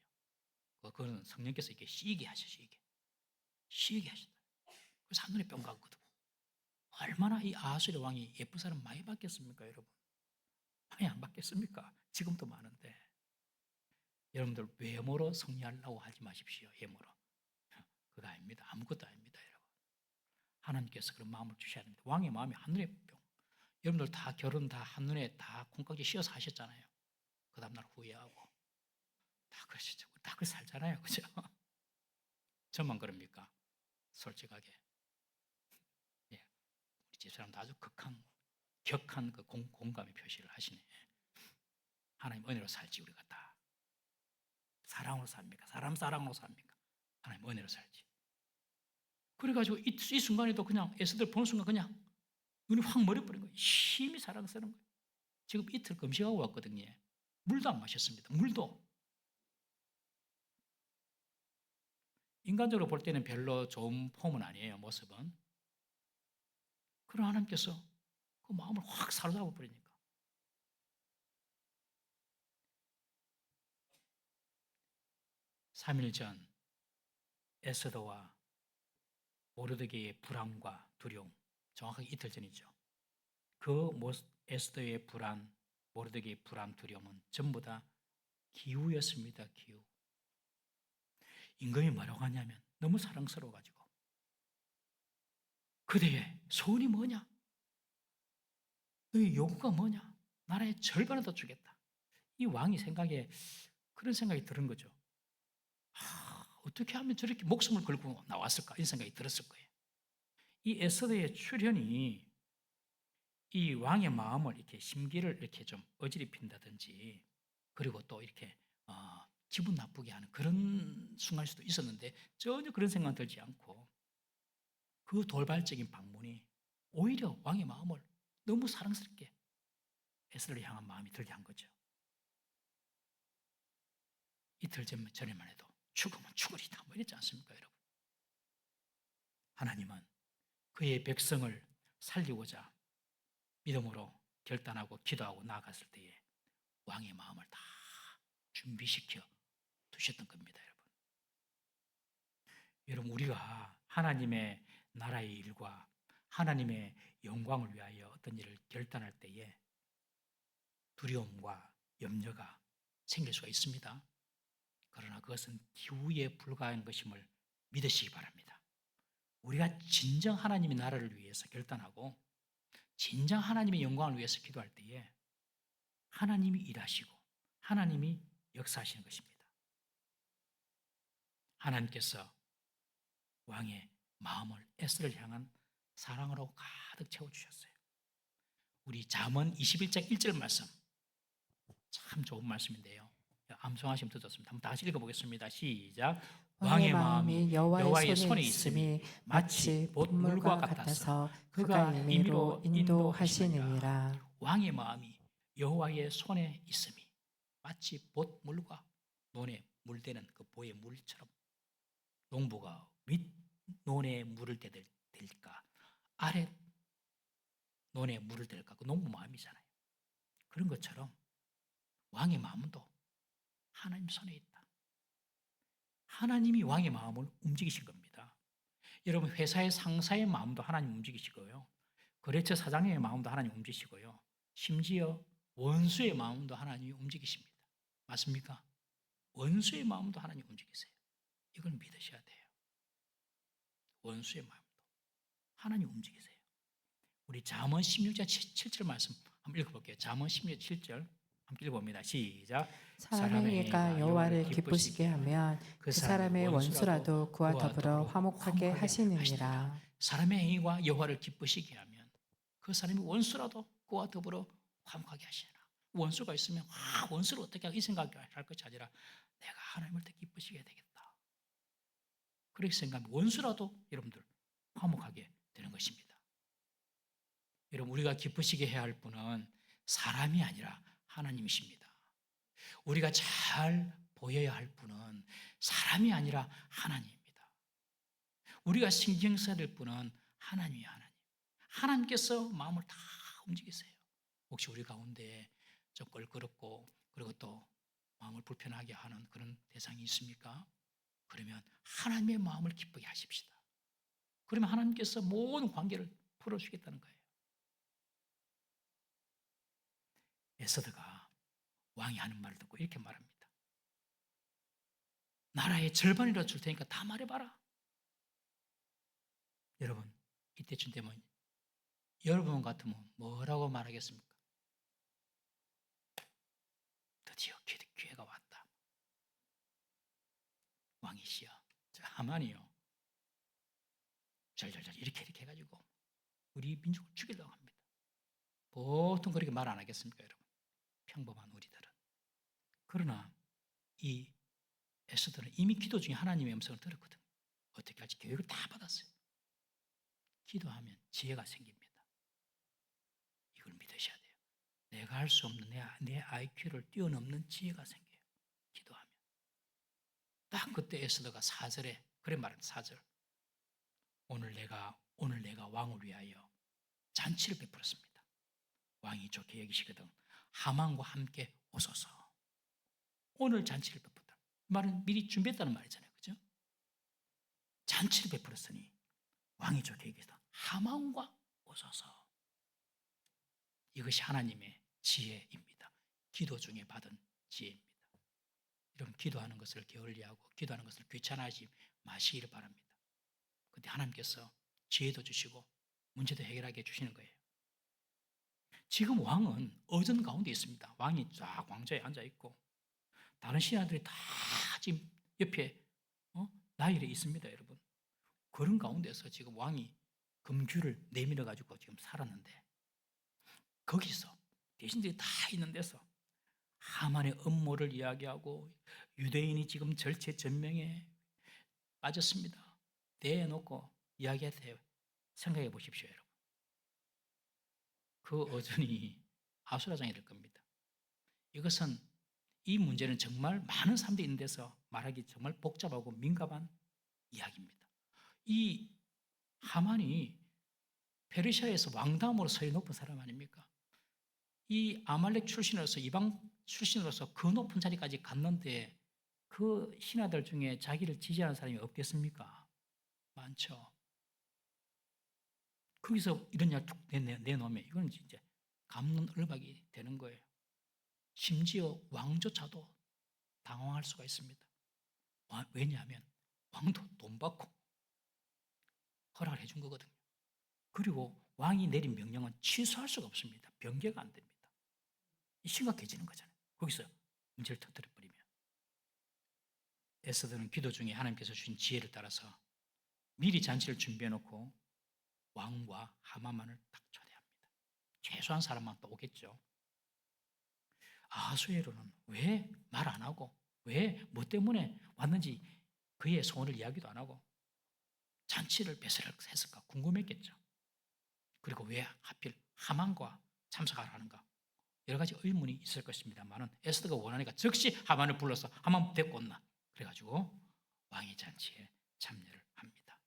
그거는 성령께서 이렇게 시게 하시죠. 시게 하신다. 그래서 한눈에 뿅 갔거든요. 얼마나 이 아하수의 왕이 예쁜 사람 많이 받겠습니까, 여러분? 많이 안 받겠습니까? 지금도 많은데. 여러분들 외모로 승리하려고 하지 마십시오. 외모로. 그거 아닙니다. 아무것도 아닙니다, 여러분. 하나님께서 그런 마음을 주셔야 됩니다. 왕의 마음이 한눈에 뿅. 여러분들 다 결혼 다 한눈에 다 콩깍지 씌워서 하셨잖아요. 그 다음날 후회하고 다 그러시죠. 다 그렇게 살잖아요, 그죠? 저만 그럽니까? 솔직하게. 예, 우리 집사람도 아주 격한 그 공감의 표시를 하시네. 하나님 은혜로 살지 우리가 다. 사랑으로 삽니까? 사랑으로 삽니까? 하나님 은혜로 살지. 그래가지고 이 순간에도 그냥 에스더를 보는 순간 그냥 눈이 확 머려버린 거예요. 심히 사랑스러운 거예요. 지금 이틀 금식하고 왔거든요. 물도 안 마셨습니다. 물도. 인간적으로 볼 때는 별로 좋은 폼은 아니에요. 모습은. 그러나 하나님께서 그 마음을 확 사로잡아 버리니까. (3일) 전 에스더와 모르드게의 불안과 두려움, 정확하게 이틀 전이죠. 그 에스더의 불안, 모르드게의 불안, 두려움은 전부 다 기우였습니다. 기우. 임금이 뭐라고 하냐면 너무 사랑스러워가지고 그대의 소원이 뭐냐? 너희 요구가 뭐냐? 나라의 절반을 더 주겠다. 이 왕이 그런 생각이 드는 거죠. 어떻게 하면 저렇게 목숨을 걸고 나왔을까? 이런 생각이 들었을 거예요. 이 에스더의 출현이 이 왕의 마음을 이렇게 심기를 이렇게 좀 어지럽힌다든지, 그리고 또 이렇게 기분 나쁘게 하는 그런 순간일 수도 있었는데 전혀 그런 생각 들지 않고 그 돌발적인 방문이 오히려 왕의 마음을 너무 사랑스럽게 에스더를 향한 마음이 들게 한 거죠. 이틀 전에만 해도 죽으면 죽으리다 뭐 이랬지 않습니까, 여러분? 하나님은 그의 백성을 살리고자 믿음으로 결단하고 기도하고 나아갔을 때에 왕의 마음을 다 준비시켜 두셨던 겁니다, 여러분. 여러분, 우리가 하나님의 나라의 일과 하나님의 영광을 위하여 어떤 일을 결단할 때에 두려움과 염려가 생길 수가 있습니다. 그러나 그것은 기우에 불과한 것임을 믿으시기 바랍니다. 우리가 진정 하나님의 나라를 위해서 결단하고 진정 하나님의 영광을 위해서 기도할 때에 하나님이 일하시고 하나님이 역사하시는 것입니다. 하나님께서 왕의 마음을 에스더를 향한 사랑으로 가득 채워주셨어요. 우리 잠언 21장 1절 말씀, 참 좋은 말씀인데요. 암송하시면 더 좋습니다. 한번 다시 읽어보겠습니다. 시작. 왕의 마음이 여호와의 손에 있음이 마치 봇물과 같아서 그가 임의로 인도하시느니라. 왕의 마음이 여호와의 손에 있음이 마치 봇물과 논에 물대는 그 보의 물처럼, 농부가 윗 논에 물을 대들까 아래 논에 물을 대들까, 그 농부 마음이잖아요. 그런 것처럼 왕의 마음도 하나님 손에 있다. 하나님이 왕의 마음을 움직이신 겁니다. 여러분, 회사의 상사의 마음도 하나님 움직이시고요. 거래처 사장님의 마음도 하나님 움직이시고요. 심지어 원수의 마음도 하나님이 움직이십니다. 맞습니까? 원수의 마음도 하나님 움직이세요. 이걸 믿으셔야 돼요. 원수의 마음도 하나님 움직이세요. 우리 잠언 16장 7절 말씀 한번 읽어볼게요. 잠언 16장 7절 함께 읽어봅니다. 시작. 사람의 이가 여호와를 기쁘시게 하면 그 사람의 원수라도 그와 더불어 화목하게 하시느니라. 사람의 행위가 여호와를 기쁘시게 하면 그 사람이 원수라도 그와 더불어 화목하게 하시느라. 원수가 있으면 원수를 어떻게 하고 이 생각을 할 것이 아니라 내가 하나님을 더 기쁘시게 해야 되겠다. 그렇게 생각하면 원수라도 여러분들 화목하게 되는 것입니다. 여러분, 우리가 기쁘시게 해야 할 분은 사람이 아니라 하나님이십니다. 우리가 잘 보여야 할 분은 사람이 아니라 하나님입니다. 우리가 신경 써야 될 분은 하나님이에요. 하나님께서 마음을 다 움직이세요. 혹시 우리 가운데 좀 껄끄럽고 그리고 또 마음을 불편하게 하는 그런 대상이 있습니까? 그러면 하나님의 마음을 기쁘게 하십시다. 그러면 하나님께서 모든 관계를 풀어주겠다는 거예요. 에스더가 왕이 하는 말을 듣고 이렇게 말합니다. 나라의 절반이라도 줄 테니까 다 말해봐라. 여러분, 이때쯤 되면 여러분 같으면 뭐라고 말하겠습니까? 드디어 기회가 왔다. 왕이시여, 하만이요. 절절절 이렇게 해가지고 우리 민족을 죽이려고 합니다. 보통 그렇게 말 안 하겠습니까, 여러분? 평범한 우리들은. 그러나 이 에스더는 이미 기도 중에 하나님의 음성을 들었거든요. 어떻게 할지 교육을 다 받았어요. 기도하면 지혜가 생깁니다. 이걸 믿으셔야 돼요. 내가 할 수 없는 내 IQ를 뛰어넘는 지혜가 생겨요. 기도하면. 딱 그때 에스더가 4절에 그래 말합니다. 4절. 오늘 내가 왕을 위하여 잔치를 베풀었습니다. 왕이 좋게 여기시거든 하만과 함께 오소서. 오늘 잔치를 베풀었다. 말은 미리 준비했다는 말이잖아요. 그죠? 잔치를 베풀었으니 왕이 좋게 여기거든 하만과 오소서. 이것이 하나님의 지혜입니다. 기도 중에 받은 지혜입니다. 여러분 기도하는 것을 게을리하고 기도하는 것을 귀찮아하지 마시기를 바랍니다. 그때 하나님께서 지혜도 주시고 문제도 해결하게 해주시는 거예요. 지금 왕은 어전 가운데 있습니다. 왕이 쫙 왕좌에 앉아있고 다른 신하들이 다 지금 옆에 나일에 있습니다. 여러분 그런 가운데서 지금 왕이 금규를 내밀어 가지고 지금 살았는데 거기서 대신들이 다 있는 데서 하만의 음모를 이야기하고 유대인이 지금 절체절명에 빠졌습니다. 대놓고 이야기해도 생각해 보십시오, 여러분. 그 어전이 아수라장이 될 겁니다. 이것은 이 문제는 정말 많은 사람들이 있는 데서 말하기 정말 복잡하고 민감한 이야기입니다. 이 하만이 페르시아에서 왕다음으로 서히 높은 사람 아닙니까? 이 아말렉 출신으로서 이방 출신으로서 그 높은 자리까지 갔는데 그 신하들 중에 자기를 지지하는 사람이 없겠습니까? 많죠. 거기서 이런 이야기 툭 내놓으면 이건 진짜 갑론을박이 되는 거예요. 심지어 왕조차도 당황할 수가 있습니다. 왜냐하면 왕도 돈 받고 허락을 해준 거거든요. 그리고 왕이 내린 명령은 취소할 수가 없습니다. 변개가 안 됩니다. 심각해지는 거잖아요. 거기서 문제를 터뜨려 버리면. 에스더는 기도 중에 하나님께서 주신 지혜를 따라서 미리 잔치를 준비해 놓고 왕과 하만만을 딱 초대합니다. 최소한 사람만 또 오겠죠. 아하수에로는 왜 말 안 하고 왜 뭐 때문에 왔는지 그의 소원을 이야기도 안 하고 잔치를 배설했을까 궁금했겠죠. 그리고 왜 하필 하만과 참석하라 하는가 여러 가지 의문이 있을 것입니다만은 에스더가 원하니까 즉시 하만을 불러서 하만 데리고 온나 그래가지고 왕의 잔치에 참여를 합니다.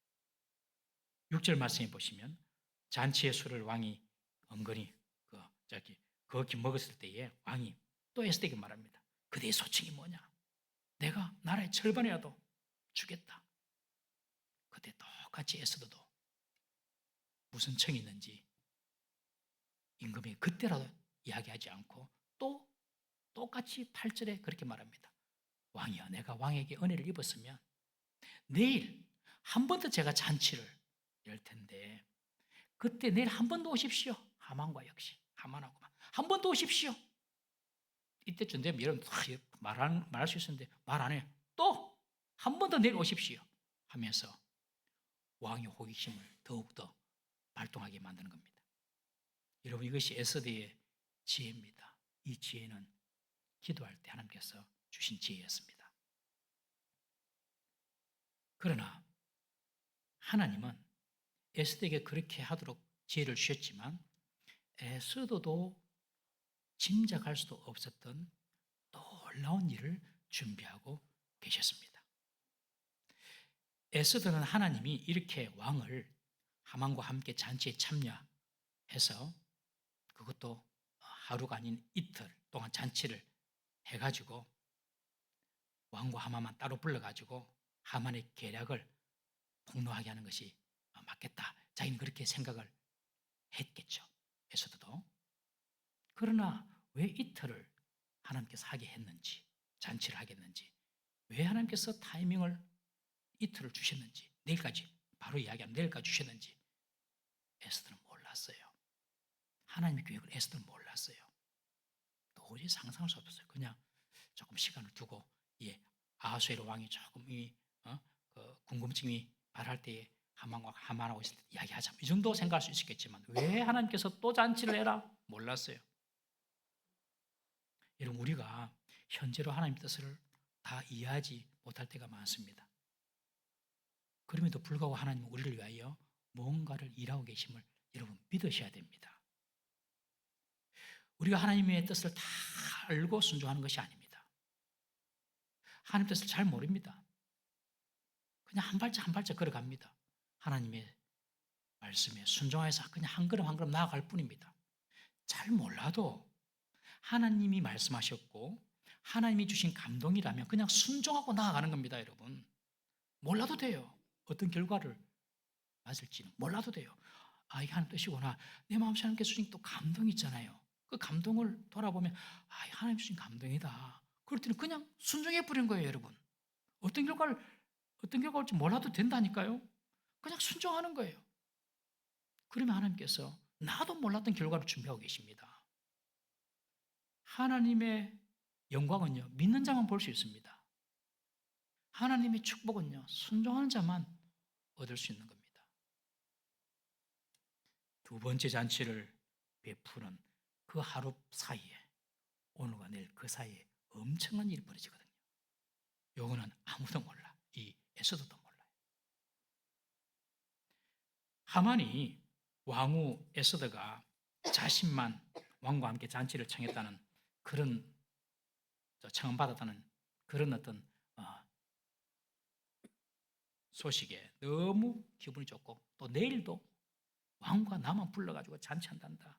6절 말씀해 보시면 잔치의 술을 왕이 은근히 거기 먹었을 때에 왕이 또 에스더에게 말합니다. 그대의 소칭이 뭐냐? 내가 나라의 절반이라도 주겠다. 그때 똑같이 에스더도 무슨 청이 있는지 임금이 그때라도 이야기하지 않고 또 똑같이 8절에 그렇게 말합니다. 왕이여 내가 왕에게 은혜를 입었으면 내일 한 번 더 제가 잔치를 열 텐데 그때 내일 한 번 더 오십시오. 하만과 역시 하만하고만 한 번 더 오십시오. 이때쯤 되면 여러분 말할 수 있었는데 말 안 해요. 또 한 번 더 내일 오십시오 하면서 왕의 호기심을 더욱더 발동하게 만드는 겁니다. 여러분 이것이 에스더의 지혜입니다. 이 지혜는 기도할 때 하나님께서 주신 지혜였습니다. 그러나 하나님은 에스더에게 그렇게 하도록 지혜를 주셨지만 에스더도 짐작할 수도 없었던 놀라운 일을 준비하고 계셨습니다. 에스더는 하나님이 이렇게 왕을 하만과 함께 잔치에 참여해서 그것도 하루가 아닌 이틀 동안 잔치를 해가지고 왕과 하만만 따로 불러가지고 하만의 계략을 폭로하게 하는 것이 맞겠다. 자기는 그렇게 생각을 했겠죠. 에스더도. 그러나 왜 이틀을 하나님께서 하게 했는지 잔치를 하겠는지 왜 하나님께서 타이밍을 이틀을 주셨는지 내일까지 바로 이야기하면 내일까지 주셨는지 에스더는 몰랐어요. 하나님의 계획을 에스더는 몰랐어요. 도저히 상상할 수 없었어요. 그냥 조금 시간을 두고 아하수에로 왕이 조금 궁금증이 발할 때에 하만하고 있을 때 이야기하자. 이 정도 생각할 수 있겠지만 왜 하나님께서 또 잔치를 해라? 몰랐어요. 여러분, 우리가 현재로 하나님 뜻을 다 이해하지 못할 때가 많습니다. 그럼에도 불구하고 하나님은 우리를 위하여 뭔가를 일하고 계심을 여러분 믿으셔야 됩니다. 우리가 하나님의 뜻을 다 알고 순종하는 것이 아닙니다. 하나님 뜻을 잘 모릅니다. 그냥 한 발짝 한 발짝 걸어갑니다. 하나님의 말씀에 순종해서 그냥 한 걸음 한 걸음 나아갈 뿐입니다. 잘 몰라도 하나님이 말씀하셨고 하나님이 주신 감동이라면 그냥 순종하고 나아가는 겁니다, 여러분. 몰라도 돼요. 어떤 결과를 맞을지는 몰라도 돼요. 아, 이게 하나님 뜻이구나. 내 마음속에 하나님께 주신 또 감동이 있잖아요. 그 감동을 돌아보면 아, 하나님 주신 감동이다. 그럴 때는 그냥 순종해 버리는 거예요, 여러분. 어떤 결과가 올지 몰라도 된다니까요. 그냥 순종하는 거예요. 그러면 하나님께서 나도 몰랐던 결과를 준비하고 계십니다. 하나님의 영광은요, 믿는 자만 볼 수 있습니다. 하나님의 축복은요, 순종하는 자만 얻을 수 있는 겁니다. 두 번째 잔치를 베푸는 그 하루 사이에, 오늘과 내일 그 사이에 엄청난 일이 벌어지거든요. 요거는 아무도 몰라. 이 에스더도 몰라요. 하만이 왕후 에스더가 자신만 왕과 함께 잔치를 청했다는 그런 청원받았다는 그런 어떤 소식에 너무 기분이 좋고 또 내일도 왕과 나만 불러가지고 잔치한단다.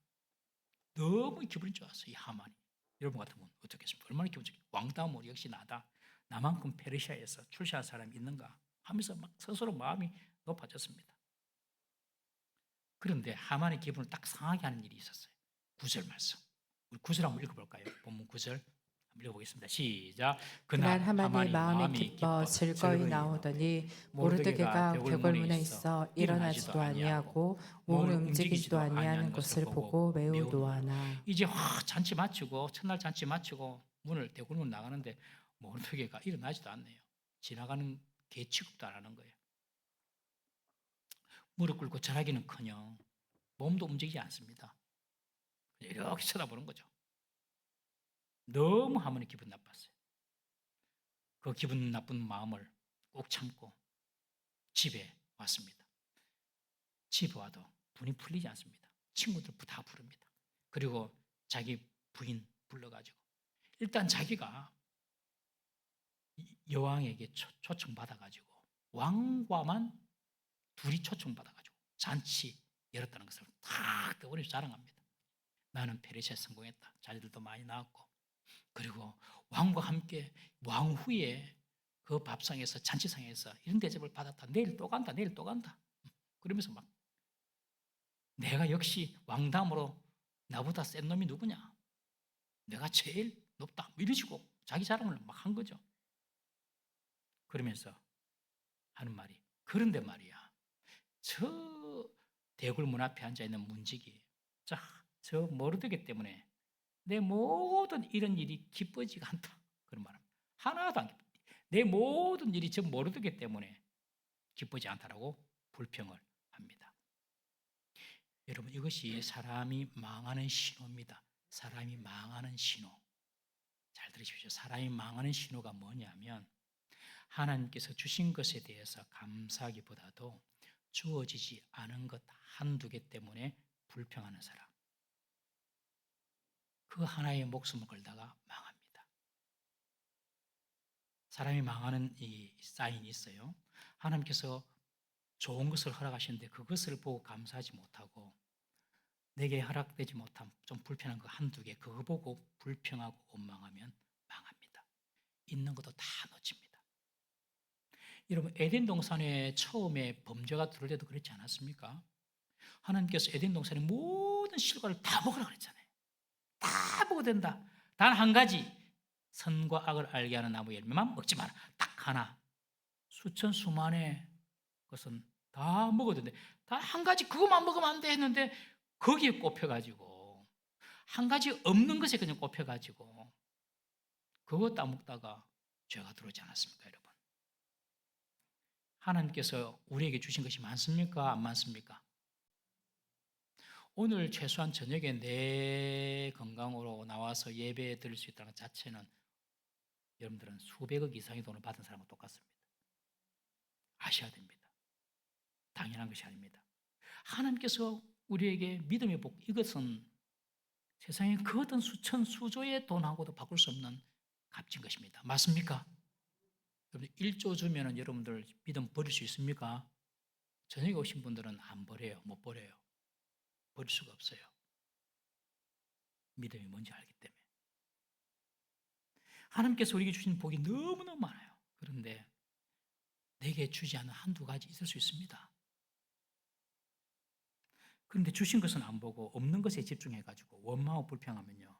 너무 기분이 좋았어요, 이 하만이. 여러분 같으면 어떻겠습니까? 얼마나 기분 좋겠어요. 왕다움으로 역시 나다. 나만큼 페르시아에서 출세한 사람이 있는가 하면서 막 스스로 마음이 높아졌습니다. 그런데 하만의 기분을 딱 상하게 하는 일이 있었어요. 9절 말씀. 우리 9절 한번 읽어볼까요? 본문 9절 한번 읽어보겠습니다. 시작. 그날 하만의 마음이 기뻐 즐거이 나오더니 모르드게가 궤골문에 있어 일어나지도 아니하고 몸을 움직이지도 아니하는 것을 보고 매우 노하나. 이제 잔치 마치고 첫날 잔치 마치고 대궐문 나가는데 모르드게가 일어나지도 않네요. 지나가는 개 취급도 안 하는 거예요. 무릎 꿇고 절하기는커녕 몸도 움직이지 않습니다. 이렇게 쳐다보는 거죠. 너무 하만이 기분 나빴어요. 그 기분 나쁜 마음을 꼭 참고 집에 왔습니다. 집에 와도 분이 풀리지 않습니다. 친구들 다 부릅니다. 그리고 자기 부인 불러가지고 일단 자기가 여왕에게 초청받아가지고 왕과만 둘이 초청받아가지고 잔치 열었다는 것을 탁 떠올려 자랑합니다. 나는 페르시아에 성공했다. 자녀들도 많이 낳았고, 그리고 왕과 함께 왕후의 그 밥상에서 잔치상에서 이런 대접을 받았다. 내일 또 간다. 내일 또 간다. 그러면서 막 내가 역시 왕담으로 나보다 센 놈이 누구냐? 내가 제일 높다. 이런 식으로 자기 자랑을 막 한 거죠. 그러면서 하는 말이, 그런데 말이야, 저 대궐문 앞에 앉아있는 문지기, 저 모르드게 때문에 내 모든 이런 일이 기뻐지가 않다. 그런 말합니다. 하나도 안 기뻐. 내 모든 일이 저 모르드게 때문에 기쁘지 않다라고 불평을 합니다. 여러분, 이것이 사람이 망하는 신호입니다. 사람이 망하는 신호. 잘 들으십시오. 사람이 망하는 신호가 뭐냐면 하나님께서 주신 것에 대해서 감사하기보다도 주어지지 않은 것 한두 개 때문에 불평하는 사람. 그 하나의 목숨을 걸다가 망합니다. 사람이 망하는 이 사인이 있어요. 하나님께서 좋은 것을 허락하시는데 그것을 보고 감사하지 못하고 내게 허락되지 못한 좀 불편한 거 한두 개 그거 보고 불평하고 원망하면 망합니다. 있는 것도 다 놓칩니다. 여러분, 에덴 동산에 처음에 범죄가 들어올 때도 그렇지 않았습니까? 하나님께서 에덴 동산의 모든 실과를 다 먹으라 그랬잖아요. 다 먹어도 된다. 단 한 가지, 선과 악을 알게 하는 나무 열매만 먹지 마라. 딱 하나. 수천 수만의 것은 다 먹어도 된다. 단 한 가지 그것만 먹으면 안 돼 했는데 거기에 꼽혀가지고 한 가지 없는 것에 그냥 꼽혀가지고 그것 따먹다가 죄가 들어오지 않았습니까, 여러분? 하나님께서 우리에게 주신 것이 많습니까? 안 많습니까? 오늘 최소한 저녁에 내 건강으로 나와서 예배 드릴 수 있다는 것 자체는 여러분들은 수백억 이상의 돈을 받은 사람과 똑같습니다. 아셔야 됩니다. 당연한 것이 아닙니다. 하나님께서 우리에게 믿음의 복, 이것은 세상에 그 어떤 수천, 수조의 돈하고도 바꿀 수 없는 값진 것입니다. 맞습니까? 여러분 1조 주면은 여러분들 믿음 버릴 수 있습니까? 저녁에 오신 분들은 안 버려요. 못 버려요. 버릴 수가 없어요. 믿음이 뭔지 알기 때문에. 하나님께서 우리에게 주신 복이 너무너무 많아요. 그런데 내게 주지 않은 한두 가지 있을 수 있습니다. 그런데 주신 것은 안 보고 없는 것에 집중해가지고 원망하고 불평하면요,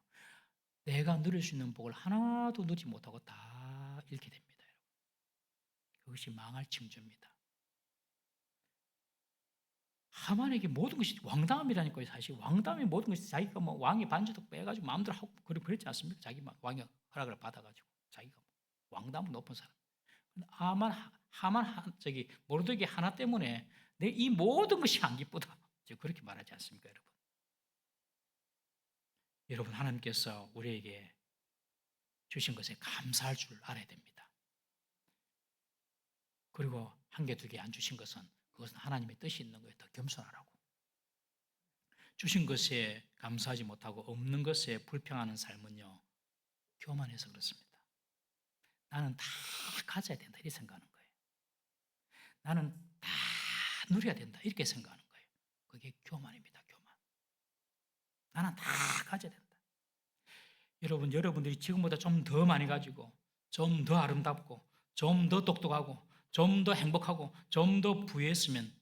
내가 누릴 수 있는 복을 하나도 누리지 못하고 다 잃게 됩니다. 여러분. 그것이 망할 징조입니다. 하만에게 모든 것이 왕담이라니까요. 사실 왕담이 모든 것이 자기가 뭐 왕의 반지도 빼가지고 마음대로 하고 그랬지 않습니까? 자기 왕의 허락을 받아가지고 자기가 왕담은 높은 사람. 하만 저기 모르드게 하나 때문에 내 이 모든 것이 안 기쁘다. 그렇게 말하지 않습니까, 여러분? 여러분, 하나님께서 우리에게 주신 것에 감사할 줄 알아야 됩니다. 그리고 한 개, 두 개 안 주신 것은 그것은 하나님의 뜻이 있는 거예요. 더 겸손하라고. 주신 것에 감사하지 못하고 없는 것에 불평하는 삶은요, 교만해서 그렇습니다. 나는 다 가져야 된다 이렇게 생각하는 거예요. 나는 다 누려야 된다 이렇게 생각하는 거예요. 그게 교만입니다. 교만. 나는 다 가져야 된다. 여러분들이 지금보다 좀 더 많이 가지고 좀 더 아름답고 좀 더 똑똑하고 좀 더 행복하고 좀 더 부유했으면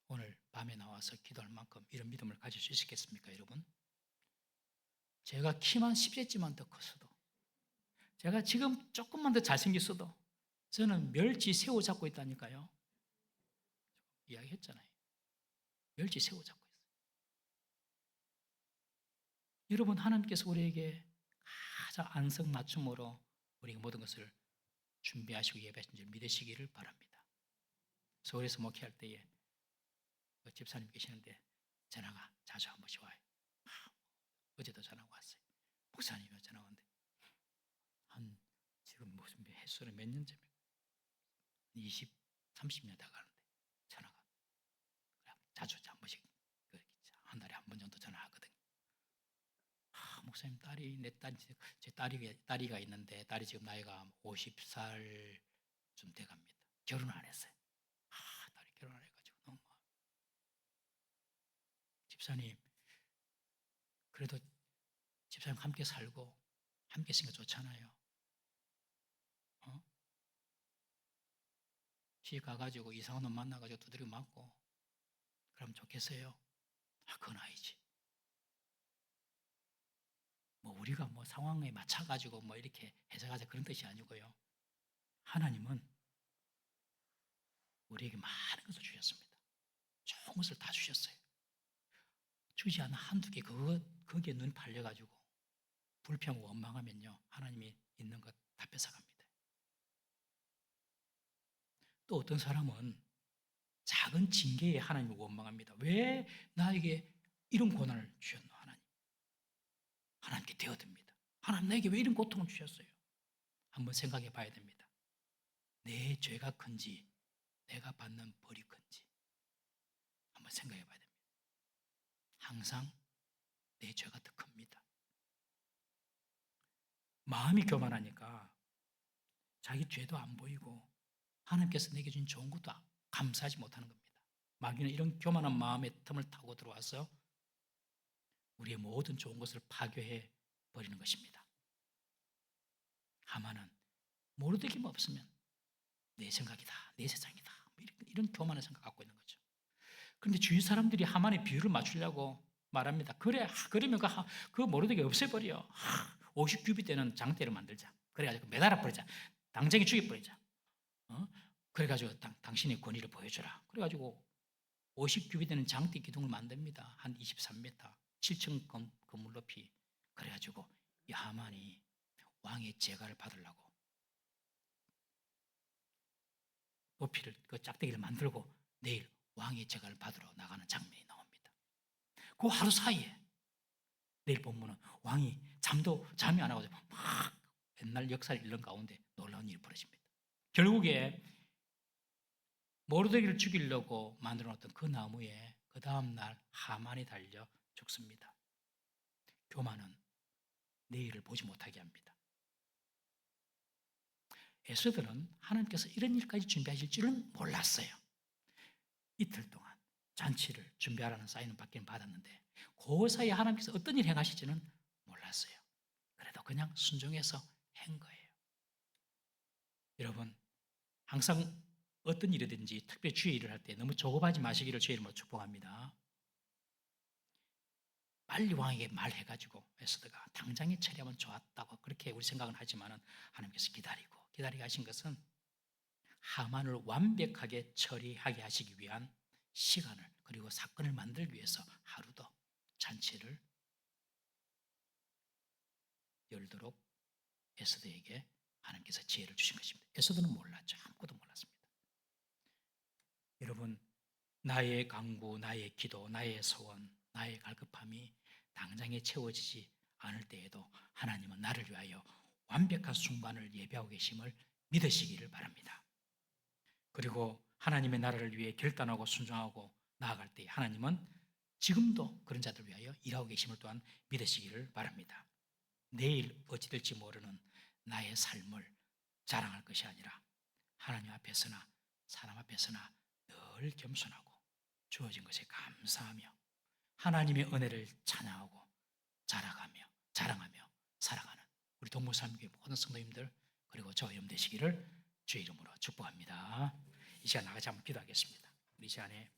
오늘 밤에 나와서 기도할 만큼 이런 믿음을 가질 수 있겠습니까, 여러분? 제가 키만 10cm만 더 컸어도, 제가 지금 조금만 더 잘생겼어도 저는 멸치 새우 잡고 있다니까요. 이야기했잖아요. 멸치 새우 잡고 있어요. 여러분, 하나님께서 우리에게 가장 안성맞춤으로 우리가 모든 것을 준비하시고 예배하신 줄 믿으시기를 바랍니다. 서울에서 목회할 때에 집사님 계시는데 전화가 자주 한 번씩 와요. 어제도 전화가 왔어요. 목사님이 전화 왔는데 한 지금 무슨 횟수는 몇 년째입니까? 20, 30년 다 가는데 전화가 자주 한 번씩 한 달에 한 번 정도 전화하거든요. 목사님, 제 딸이가 있는데 딸이 지금 나이가 50살쯤 돼갑니다. 결혼 안 했어요. 딸이 결혼 안 해가지고 너무 집사님, 그래도 집사님 함께 살고 함께 있으니까 좋잖아요. 시집 가가지고 이상한 놈 만나가지고 두드리고 맞고 그럼 좋겠어요? 그건 아니지. 뭐 우리가 뭐 상황에 맞춰가지고 뭐 이렇게 해석하자 그런 뜻이 아니고요. 하나님은 우리에게 많은 것을 주셨습니다. 좋은 것을 다 주셨어요. 주지 않은 한두 개 거기에 눈 팔려가지고 불평하고 원망하면요, 하나님이 있는 것 다 뺏어갑니다. 또 어떤 사람은 작은 징계에 하나님을 원망합니다. 왜 나에게 이런 고난을 주셨노? 하나님께 되어듭니다. 하나님, 나에게 왜 이런 고통을 주셨어요? 한번 생각해 봐야 됩니다. 내 죄가 큰지 내가 받는 벌이 큰지 한번 생각해 봐야 됩니다. 항상 내 죄가 더 큽니다. 마음이 교만하니까 자기 죄도 안 보이고 하나님께서 내게 준 좋은 것도 감사하지 못하는 겁니다. 마귀는 이런 교만한 마음의 틈을 타고 들어와서 우리의 모든 좋은 것을 파괴해 버리는 것입니다. 하만은 모르드게만 없으면 내 생각이다, 내 세상이다, 이런 교만한 생각 갖고 있는 거죠. 그런데 주위 사람들이 하만의 비유를 맞추려고 말합니다. 그러면 그 모르드게 없애버려. 50규빗 되는 장대를 만들자. 그래가지고 매달아 버리자. 당장에 죽여버리자. 그래가지고 당신의 권위를 보여주라. 그래가지고 50규빗 되는 장대 기둥을 만듭니다. 한 23m, 7층 건물 높이. 그래가지고 이 하만이 왕의 제가를 받으려고 보피를 그 짝대기를 만들고 내일 왕의 제가를 받으러 나가는 장면이 나옵니다. 그 하루 사이에 내일 본문은 왕이 잠이 안 하고 막 옛날 역사를 읽는 가운데 놀라운 일이 벌어집니다. 결국에 모르드게를 죽이려고 만들어 놓았던 그 나무에 그 다음날 하만이 달려 죽습니다. 교만은 내일을 보지 못하게 합니다. 에스더는 하나님께서 이런 일까지 준비하실 줄은 몰랐어요. 이틀 동안 잔치를 준비하라는 사인은 받긴 받았는데 그 사이에 하나님께서 어떤 일을 행하실지는 몰랐어요. 그래도 그냥 순종해서 한 거예요. 여러분, 항상 어떤 일이든지 특별히 주의 일을 할 때 너무 조급하지 마시기를 주의 이름으로 축복합니다. 빨리 왕에게 말해가지고 에스더가 당장에 처리하면 좋았다고 그렇게 우리 생각은 하지만 하나님께서 기다리고 하신 것은 하만을 완벽하게 처리하게 하시기 위한 시간을 그리고 사건을 만들기 위해서 하루 더 잔치를 열도록 에스더에게 하나님께서 지혜를 주신 것입니다. 에스더는 몰랐죠. 아무것도 몰랐습니다. 여러분, 나의 간구, 나의 기도, 나의 소원, 나의 갈급함이 당장에 채워지지 않을 때에도 하나님은 나를 위하여 완벽한 순간을 예배하고 계심을 믿으시기를 바랍니다. 그리고 하나님의 나라를 위해 결단하고 순종하고 나아갈 때 하나님은 지금도 그런 자들을 위하여 일하고 계심을 또한 믿으시기를 바랍니다. 내일 어찌 될지 모르는 나의 삶을 자랑할 것이 아니라 하나님 앞에서나 사람 앞에서나 늘 겸손하고 주어진 것에 감사하며 하나님의 은혜를 찬양하고 자랑하며 살아가는 우리 동물산교회 모든 성도님들 그리고 저 여러분 되시기를 주의 이름으로 축복합니다. 이 시간 나같이 한번 기도하겠습니다. 우리 시간에